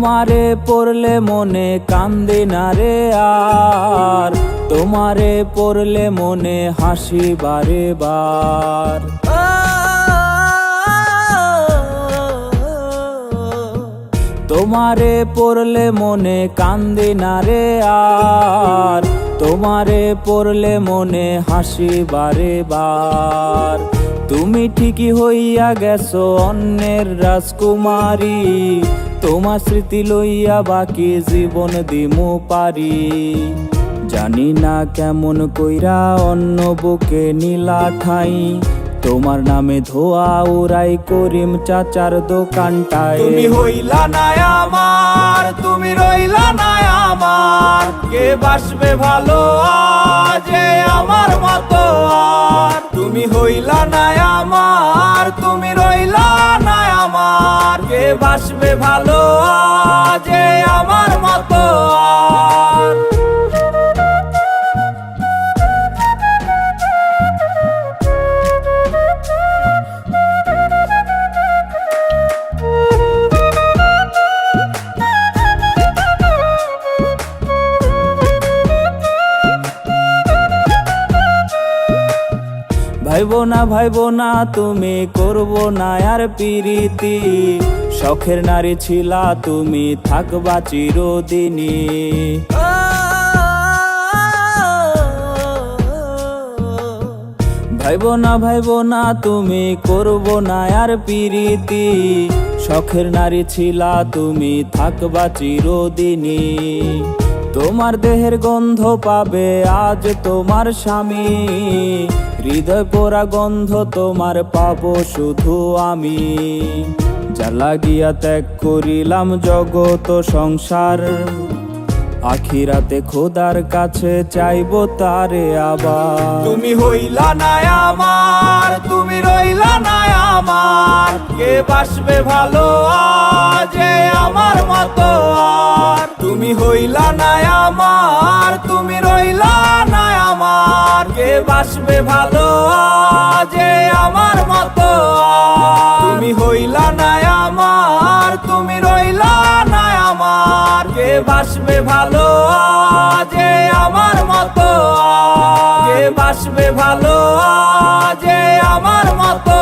তোমারে পড়লে মনে কান্দে না রে আর, তোমারে পড়লে মনে হাসি বারে বার। তোমারে পড়লে মনে কান্দে না রে আর, তোমারে পড়লে মনে হাসি বারে বার। তুমি ঠিকই হইয়া গেছো অন্যের রাজকুমারী, তোমার স্মৃতি লইয়া বাকি জীবন দিমু পারি। জানি না কেমন কইরা অন্য বুকে নীলা ঠাই, তোমার নামে ধোয়া উড়াই করিম চাচার দোকানটায়। তুমি হইলা না আমার, তুমি রইলা না আমার, কে বাসবে ভালো আজ আমার মতো আর। তুমি হইলা না আমার, তুমি রইলা না আমার, কে বাসবে ভালো আজ আমার মতো আর। ভাইবো না তুমি করবো না আর পিরিতি, শখের নারী ছিলা তুমি থাকবা চিরদিনই। ভাইবো না তুমি করবো না আর পিরিতি, শখের নারী ছিলা তুমি থাকবা চিরদিনই। তোমার দেহের গন্ধ পাবে আজ তোমার স্বামী, হৃদয় পোড়া গন্ধ তোমার পাবো শুধু আমি। যা লাগিয়া ত্যাগ করিলাম জগত সংসার, আখিরাতে খোদার কাছে চাইবো তারে আবার। তুমি হইলা না আমার, তুমি রইলা না আমার, কে বাসবে ভালো আজ আমার মতো আর। তুমি হইলা না আমার, তুমি রইলা না আমার, কে বাসবে ভালো আজ আমার মতো আর। তুমি হইলা না আমার, তুমি রইলা না আমার, কে বাসবে ভালো আজ আমার মতো আর। কে বাসবে ভালো আজ আমার মতো